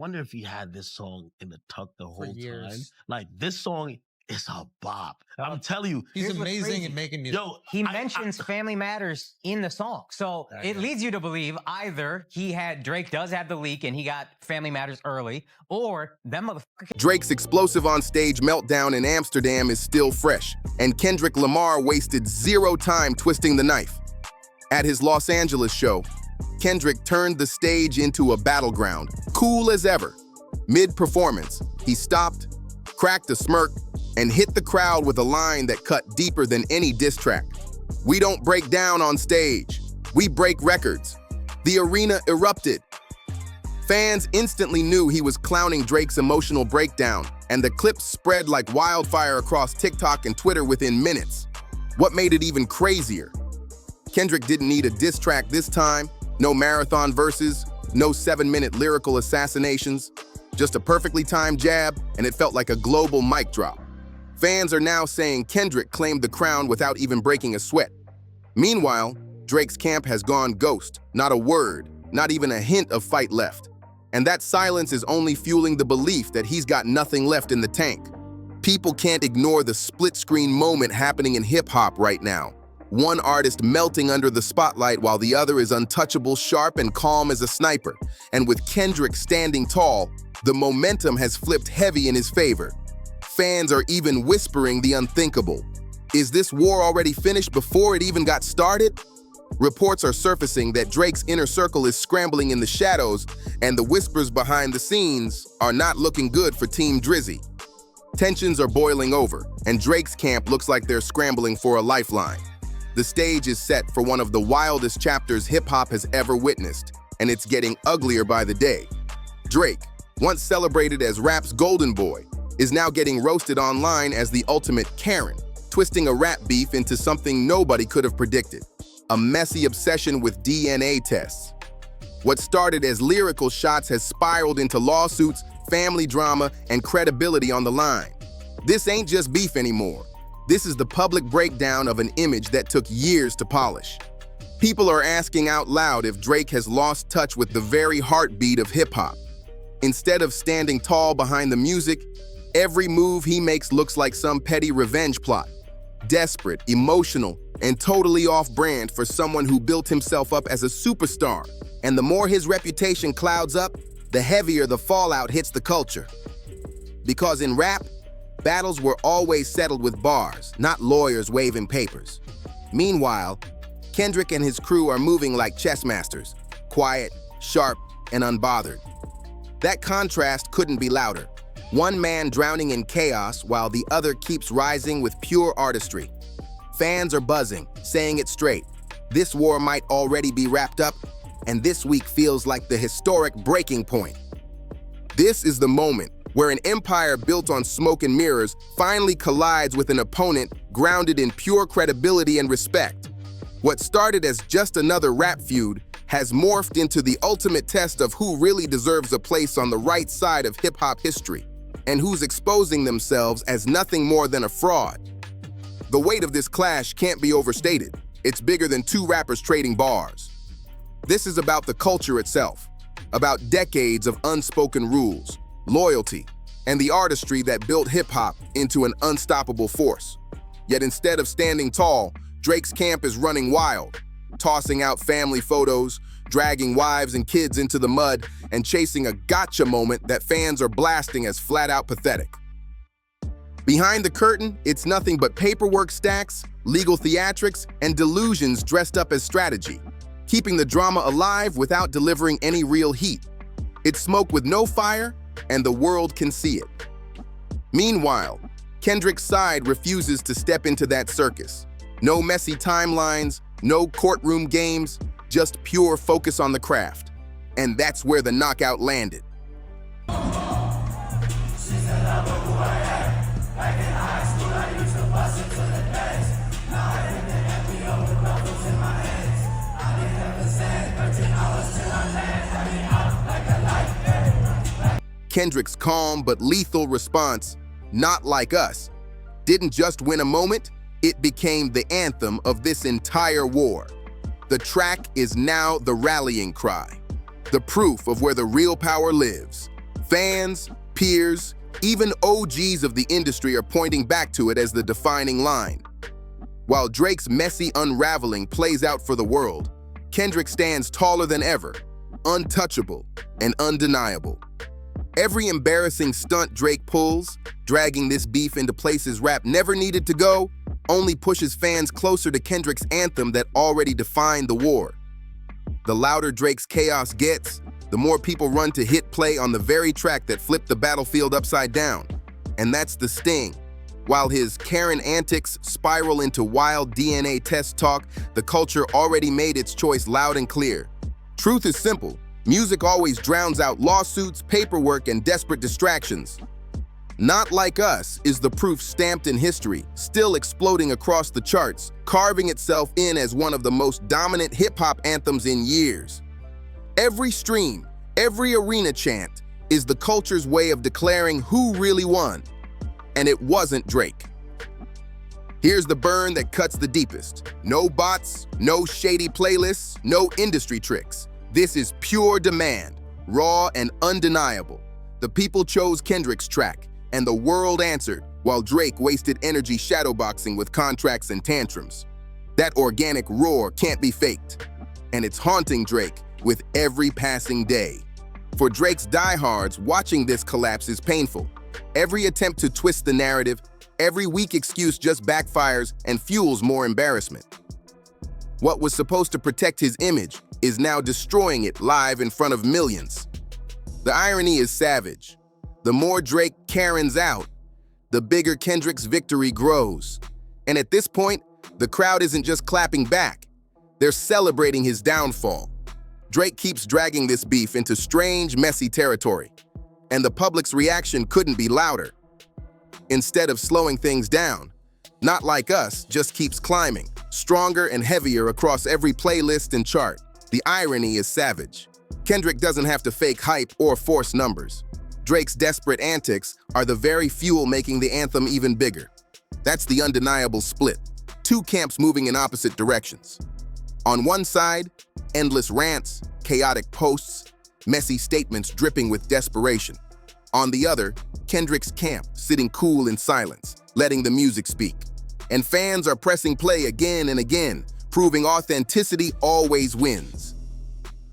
wonder if he had this song in the tuck the whole time. years. Like, this song is a bop. I'm telling you. He's Here's what's amazing crazy. at making music. Yo, He mentions Family Matters in the song. So it leads you to believe either Drake does have the leak and he got Family Matters early, or them motherfuckers. Drake's explosive on-stage meltdown in Amsterdam is still fresh, and Kendrick Lamar wasted zero time twisting the knife. At his Los Angeles show, Kendrick turned the stage into a battleground, cool as ever. Mid-performance, he stopped, cracked a smirk, and hit the crowd with a line that cut deeper than any diss track. "We don't break down on stage. We break records." The arena erupted. Fans instantly knew he was clowning Drake's emotional breakdown, and the clips spread like wildfire across TikTok and Twitter within minutes. What made it even crazier? Kendrick didn't need a diss track this time, no marathon verses, no 7-minute lyrical assassinations, just a perfectly timed jab, and it felt like a global mic drop. Fans are now saying Kendrick claimed the crown without even breaking a sweat. Meanwhile, Drake's camp has gone ghost, not a word, not even a hint of fight left. And that silence is only fueling the belief that he's got nothing left in the tank. People can't ignore the split-screen moment happening in hip-hop right now. One artist melting under the spotlight while the other is untouchable, sharp, and calm as a sniper. And with Kendrick standing tall, the momentum has flipped heavy in his favor. Fans are even whispering the unthinkable. Is this war already finished before it even got started? Reports are surfacing that Drake's inner circle is scrambling in the shadows, and the whispers behind the scenes are not looking good for Team Drizzy. Tensions are boiling over, and Drake's camp looks like they're scrambling for a lifeline. The stage is set for one of the wildest chapters hip-hop has ever witnessed, and it's getting uglier by the day. Drake, once celebrated as rap's golden boy, is now getting roasted online as the ultimate Karen, twisting a rap beef into something nobody could have predicted: a messy obsession with DNA tests. What started as lyrical shots has spiraled into lawsuits, family drama, and credibility on the line. This ain't just beef anymore. This is the public breakdown of an image that took years to polish. People are asking out loud if Drake has lost touch with the very heartbeat of hip-hop. Instead of standing tall behind the music, every move he makes looks like some petty revenge plot. Desperate, emotional, and totally off-brand for someone who built himself up as a superstar. And the more his reputation clouds up, the heavier the fallout hits the culture. Because in rap, battles were always settled with bars, not lawyers waving papers. Meanwhile, Kendrick and his crew are moving like chess masters, quiet, sharp, and unbothered. That contrast couldn't be louder. One man drowning in chaos while the other keeps rising with pure artistry. Fans are buzzing, saying it straight. This war might already be wrapped up, and this week feels like the historic breaking point. This is the moment where an empire built on smoke and mirrors finally collides with an opponent grounded in pure credibility and respect. What started as just another rap feud has morphed into the ultimate test of who really deserves a place on the right side of hip-hop history, and who's exposing themselves as nothing more than a fraud. The weight of this clash can't be overstated. It's bigger than two rappers trading bars. This is about the culture itself, about decades of unspoken rules, loyalty, and the artistry that built hip-hop into an unstoppable force. Yet instead of standing tall, Drake's camp is running wild, tossing out family photos, dragging wives and kids into the mud, and chasing a gotcha moment that fans are blasting as flat-out pathetic. Behind the curtain, it's nothing but paperwork stacks, legal theatrics, and delusions dressed up as strategy, keeping the drama alive without delivering any real heat. It's smoke with no fire, and the world can see it. Meanwhile, Kendrick's side refuses to step into that circus. No messy timelines, no courtroom games, just pure focus on the craft. And that's where the knockout landed. Kendrick's calm but lethal response, "Not like us," didn't just win a moment, it became the anthem of this entire war. The track is now the rallying cry, the proof of where the real power lives. Fans, peers, even OGs of the industry are pointing back to it as the defining line. While Drake's messy unraveling plays out for the world, Kendrick stands taller than ever, untouchable and undeniable. Every embarrassing stunt Drake pulls, dragging this beef into places rap never needed to go, only pushes fans closer to Kendrick's anthem that already defined the war. The louder Drake's chaos gets, the more people run to hit play on the very track that flipped the battlefield upside down. And that's the sting. While his Karen antics spiral into wild DNA test talk, the culture already made its choice loud and clear. Truth is simple. Music always drowns out lawsuits, paperwork, and desperate distractions. Not Like Us is the proof stamped in history, still exploding across the charts, carving itself in as one of the most dominant hip-hop anthems in years. Every stream, every arena chant is the culture's way of declaring who really won. And it wasn't Drake. Here's the burn that cuts the deepest. No bots, no shady playlists, no industry tricks. This is pure demand, raw and undeniable. The people chose Kendrick's track, and the world answered, while Drake wasted energy shadowboxing with contracts and tantrums. That organic roar can't be faked, and it's haunting Drake with every passing day. For Drake's diehards, watching this collapse is painful. Every attempt to twist the narrative, every weak excuse just backfires and fuels more embarrassment. What was supposed to protect his image is now destroying it live in front of millions. The irony is savage. The more Drake Karens out, the bigger Kendrick's victory grows. And at this point, the crowd isn't just clapping back. They're celebrating his downfall. Drake keeps dragging this beef into strange, messy territory. And the public's reaction couldn't be louder. Instead of slowing things down, Not Like Us just keeps climbing, stronger and heavier across every playlist and chart. The irony is savage. Kendrick doesn't have to fake hype or force numbers. Drake's desperate antics are the very fuel making the anthem even bigger. That's the undeniable split. Two camps moving in opposite directions. On one side, endless rants, chaotic posts, messy statements dripping with desperation. On the other, Kendrick's camp, sitting cool in silence, letting the music speak. And fans are pressing play again and again, proving authenticity always wins.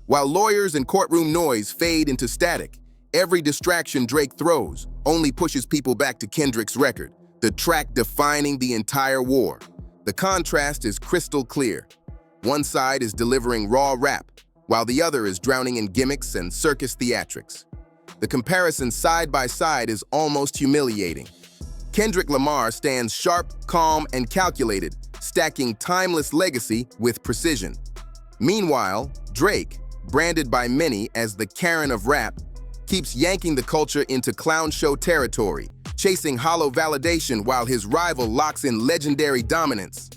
While lawyers and courtroom noise fade into static, every distraction Drake throws only pushes people back to Kendrick's record, the track defining the entire war. The contrast is crystal clear. One side is delivering raw rap, while the other is drowning in gimmicks and circus theatrics. The comparison side by side is almost humiliating. Kendrick Lamar stands sharp, calm, and calculated, stacking timeless legacy with precision. Meanwhile, Drake, branded by many as the Karen of rap, keeps yanking the culture into clown show territory, chasing hollow validation while his rival locks in legendary dominance.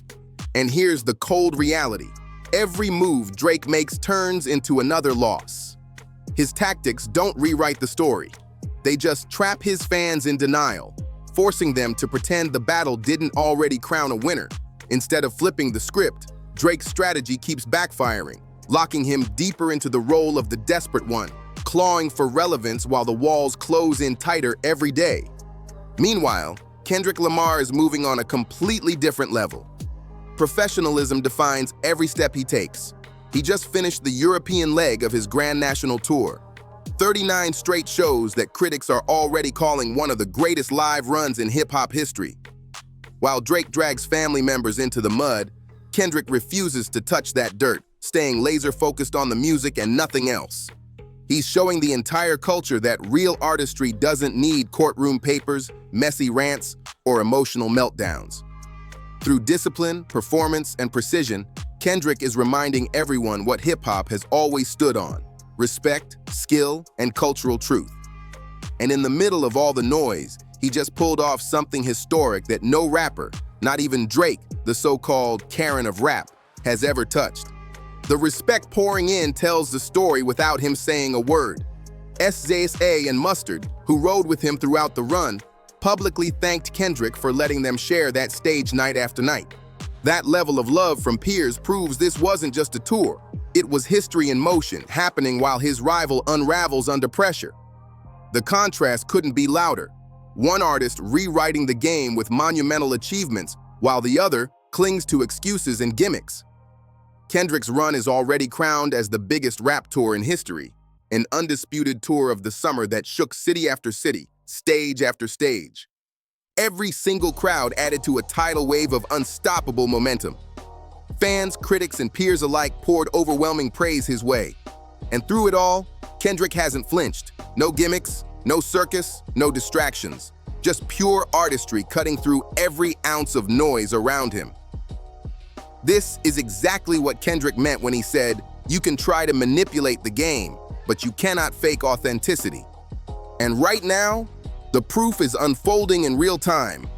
And here's the cold reality. Every move Drake makes turns into another loss. His tactics don't rewrite the story. They just trap his fans in denial, forcing them to pretend the battle didn't already crown a winner. Instead of flipping the script, Drake's strategy keeps backfiring, locking him deeper into the role of the desperate one, clawing for relevance while the walls close in tighter every day. Meanwhile, Kendrick Lamar is moving on a completely different level. Professionalism defines every step he takes. He just finished the European leg of his Grand National Tour. 39 straight shows that critics are already calling one of the greatest live runs in hip-hop history. While Drake drags family members into the mud, Kendrick refuses to touch that dirt, staying laser-focused on the music and nothing else. He's showing the entire culture that real artistry doesn't need courtroom papers, messy rants, or emotional meltdowns. Through discipline, performance, and precision, Kendrick is reminding everyone what hip-hop has always stood on: respect, skill, and cultural truth. And in the middle of all the noise, he just pulled off something historic that no rapper, not even Drake, the so-called Karen of rap, has ever touched. The respect pouring in tells the story without him saying a word. SZA and Mustard, who rode with him throughout the run, publicly thanked Kendrick for letting them share that stage night after night. That level of love from peers proves this wasn't just a tour. It was history in motion, happening while his rival unravels under pressure. The contrast couldn't be louder. One artist rewriting the game with monumental achievements, while the other clings to excuses and gimmicks. Kendrick's run is already crowned as the biggest rap tour in history, an undisputed tour of the summer that shook city after city, stage after stage. Every single crowd added to a tidal wave of unstoppable momentum. Fans, critics, and peers alike poured overwhelming praise his way. And through it all, Kendrick hasn't flinched. No gimmicks, no circus, no distractions. Just pure artistry cutting through every ounce of noise around him. This is exactly what Kendrick meant when he said, "You can try to manipulate the game, but you cannot fake authenticity." And right now, the proof is unfolding in real time.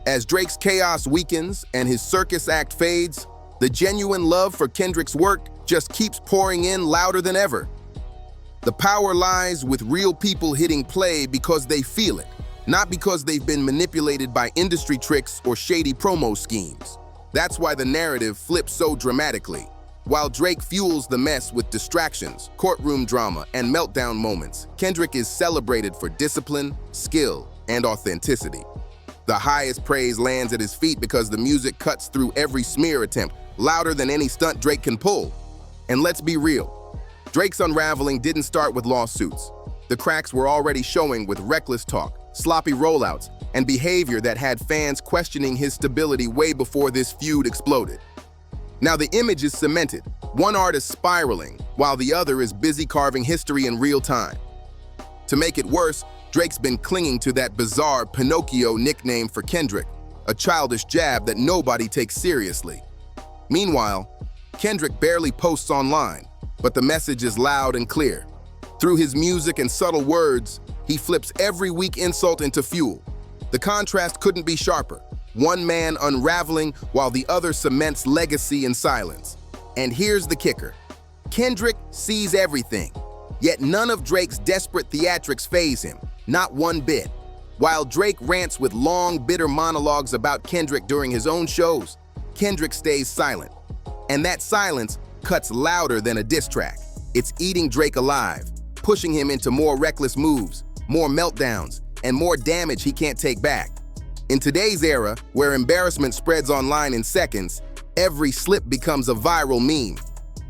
As Drake's chaos weakens and his circus act fades, the genuine love for Kendrick's work just keeps pouring in louder than ever. The power lies with real people hitting play because they feel it, not because they've been manipulated by industry tricks or shady promo schemes. That's why the narrative flips so dramatically. While Drake fuels the mess with distractions, courtroom drama, and meltdown moments, Kendrick is celebrated for discipline, skill, and authenticity. The highest praise lands at his feet because the music cuts through every smear attempt, louder than any stunt Drake can pull. And let's be real, Drake's unraveling didn't start with lawsuits. The cracks were already showing with reckless talk, sloppy rollouts, and behavior that had fans questioning his stability way before this feud exploded. Now the image is cemented, one artist spiraling, while the other is busy carving history in real time. To make it worse, Drake's been clinging to that bizarre Pinocchio nickname for Kendrick, a childish jab that nobody takes seriously. Meanwhile, Kendrick barely posts online, but the message is loud and clear. Through his music and subtle words, he flips every weak insult into fuel. The contrast couldn't be sharper. One man unraveling while the other cements legacy in silence. And here's the kicker. Kendrick sees everything, yet none of Drake's desperate theatrics faze him, not one bit. While Drake rants with long, bitter monologues about Kendrick during his own shows, Kendrick stays silent. And that silence cuts louder than a diss track. It's eating Drake alive, pushing him into more reckless moves, more meltdowns, and more damage he can't take back. In today's era, where embarrassment spreads online in seconds, every slip becomes a viral meme.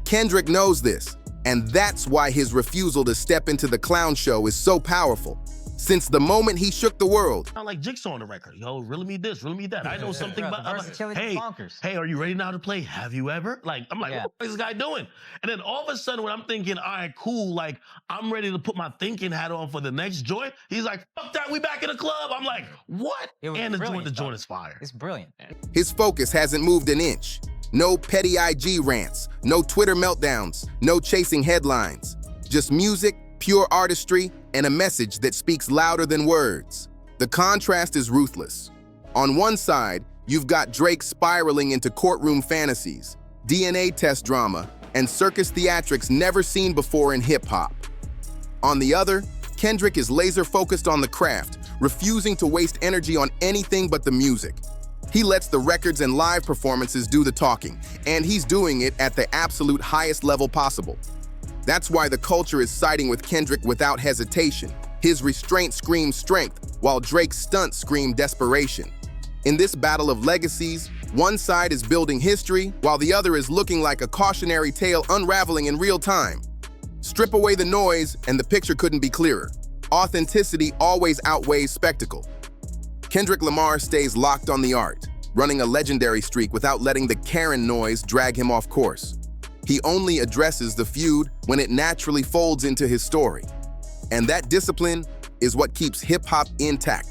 Kendrick knows this, and that's why his refusal to step into the clown show is so powerful. Since the moment he shook the world, I like Jigsaw on the record. Yo, really me this, really me that. I know something about. Hey, are you ready now to play? Have you ever? Like, I'm like, what is this guy doing? And then all of a sudden, when I'm thinking, all right, cool, like I'm ready to put my thinking hat on for the next joint, he's like, fuck that, we back in the club. I'm like, what? And the joint is fire. It's brilliant. His focus hasn't moved an inch. No petty IG rants, no Twitter meltdowns, no chasing headlines. Just music, pure artistry, and a message that speaks louder than words. The contrast is ruthless. On one side, you've got Drake spiraling into courtroom fantasies, DNA test drama, and circus theatrics never seen before in hip-hop. On the other, Kendrick is laser-focused on the craft, refusing to waste energy on anything but the music. He lets the records and live performances do the talking, and he's doing it at the absolute highest level possible. That's why the culture is siding with Kendrick without hesitation. His restraint screams strength, while Drake's stunts scream desperation. In this battle of legacies, one side is building history, while the other is looking like a cautionary tale unraveling in real time. Strip away the noise, and the picture couldn't be clearer. Authenticity always outweighs spectacle. Kendrick Lamar stays locked on the art, running a legendary streak without letting the Karen noise drag him off course. He only addresses the feud when it naturally folds into his story. And that discipline is what keeps hip-hop intact.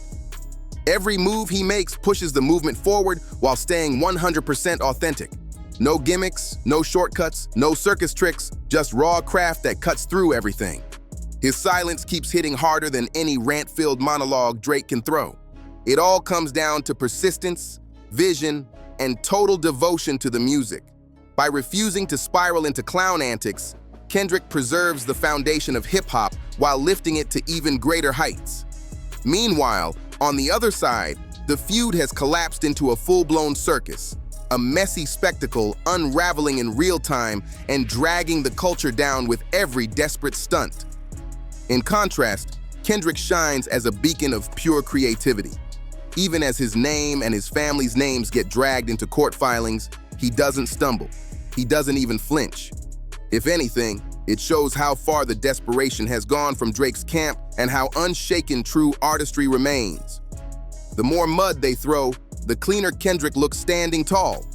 Every move he makes pushes the movement forward while staying 100% authentic. No gimmicks, no shortcuts, no circus tricks, just raw craft that cuts through everything. His silence keeps hitting harder than any rant-filled monologue Drake can throw. It all comes down to persistence, vision, and total devotion to the music. By refusing to spiral into clown antics, Kendrick preserves the foundation of hip-hop while lifting it to even greater heights. Meanwhile, on the other side, the feud has collapsed into a full-blown circus, a messy spectacle unraveling in real time and dragging the culture down with every desperate stunt. In contrast, Kendrick shines as a beacon of pure creativity. Even as his name and his family's names get dragged into court filings, he doesn't stumble. He doesn't even flinch. If anything, it shows how far the desperation has gone from Drake's camp and how unshaken true artistry remains. The more mud they throw, the cleaner Kendrick looks standing tall.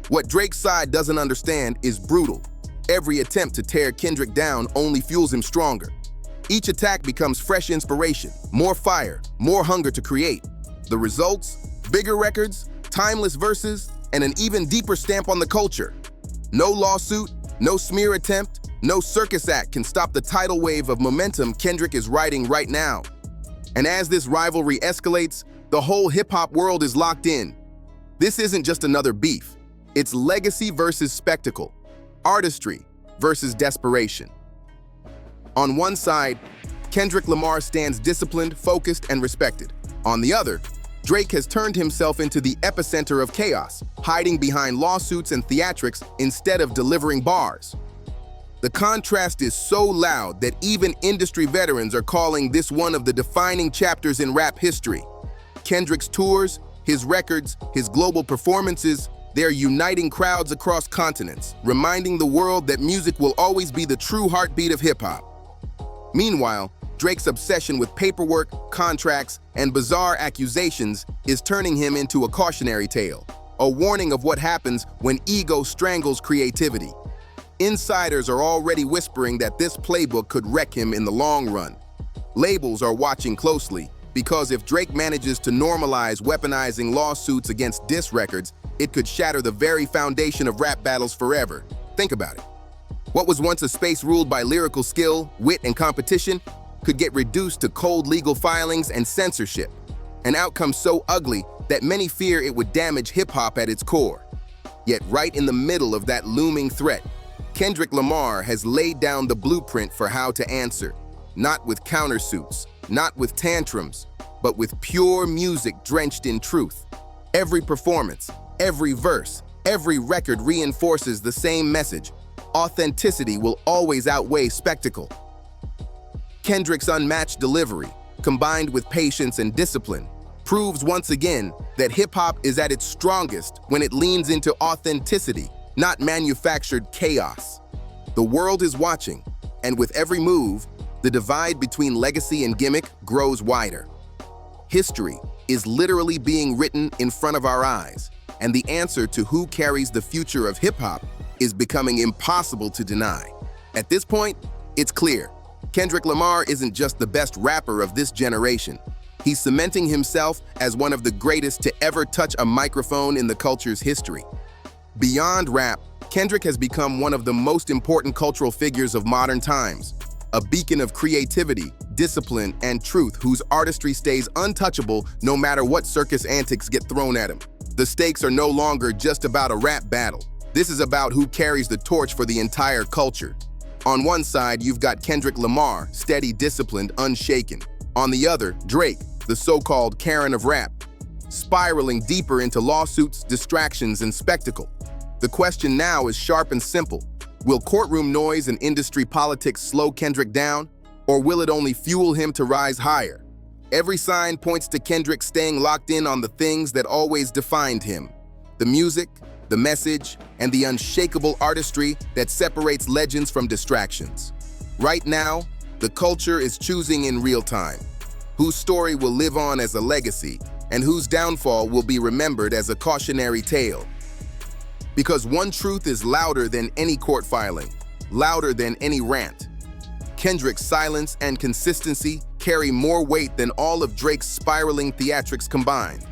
What Drake's side doesn't understand is brutal. Every attempt to tear Kendrick down only fuels him stronger. Each attack becomes fresh inspiration, more fire, more hunger to create. The results? Bigger records, timeless verses, and an even deeper stamp on the culture. No lawsuit, no smear attempt, no circus act can stop the tidal wave of momentum Kendrick is riding right now. And as this rivalry escalates, the whole hip-hop world is locked in. This isn't just another beef. It's legacy versus spectacle, artistry versus desperation. On one side, Kendrick Lamar stands disciplined, focused, and respected. On the other, Drake has turned himself into the epicenter of chaos, hiding behind lawsuits and theatrics instead of delivering bars. The contrast is so loud that even industry veterans are calling this one of the defining chapters in rap history. Kendrick's tours, his records, his global performances, they're uniting crowds across continents, reminding the world that music will always be the true heartbeat of hip-hop. Meanwhile, Drake's obsession with paperwork, contracts, and bizarre accusations is turning him into a cautionary tale, a warning of what happens when ego strangles creativity. Insiders are already whispering that this playbook could wreck him in the long run. Labels are watching closely, because if Drake manages to normalize weaponizing lawsuits against diss records, it could shatter the very foundation of rap battles forever. Think about it. What was once a space ruled by lyrical skill, wit, and competition could get reduced to cold legal filings and censorship, an outcome so ugly that many fear it would damage hip-hop at its core. Yet right in the middle of that looming threat, Kendrick Lamar has laid down the blueprint for how to answer, not with countersuits, not with tantrums, but with pure music drenched in truth. Every performance, every verse, every record reinforces the same message: authenticity will always outweigh spectacle. Kendrick's unmatched delivery, combined with patience and discipline, proves once again that hip-hop is at its strongest when it leans into authenticity, not manufactured chaos. The world is watching, and with every move, the divide between legacy and gimmick grows wider. History is literally being written in front of our eyes, and the answer to who carries the future of hip-hop is becoming impossible to deny. At this point, it's clear. Kendrick Lamar isn't just the best rapper of this generation. He's cementing himself as one of the greatest to ever touch a microphone in the culture's history. Beyond rap, Kendrick has become one of the most important cultural figures of modern times, a beacon of creativity, discipline, and truth whose artistry stays untouchable no matter what circus antics get thrown at him. The stakes are no longer just about a rap battle. This is about who carries the torch for the entire culture. On one side, you've got Kendrick Lamar, steady, disciplined, unshaken. On the other, Drake, the so-called Karen of rap, spiraling deeper into lawsuits, distractions, and spectacle. The question now is sharp and simple. Will courtroom noise and industry politics slow Kendrick down, or will it only fuel him to rise higher? Every sign points to Kendrick staying locked in on the things that always defined him: the music, the message, and the unshakable artistry that separates legends from distractions. Right now, the culture is choosing in real time whose story will live on as a legacy and whose downfall will be remembered as a cautionary tale. Because one truth is louder than any court filing, louder than any rant. Kendrick's silence and consistency carry more weight than all of Drake's spiraling theatrics combined.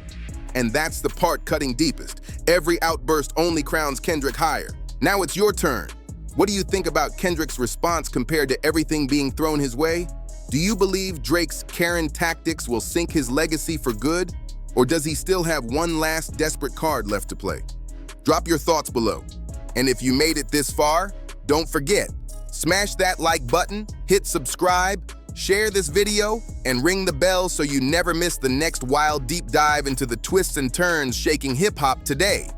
And that's the part cutting deepest. Every outburst only crowns Kendrick higher. Now it's your turn. What do you think about Kendrick's response compared to everything being thrown his way? Do you believe Drake's Karen tactics will sink his legacy for good? Or does he still have one last desperate card left to play? Drop your thoughts below. And if you made it this far, don't forget, smash that like button, hit subscribe, share this video, and ring the bell so you never miss the next wild deep dive into the twists and turns shaking hip-hop today.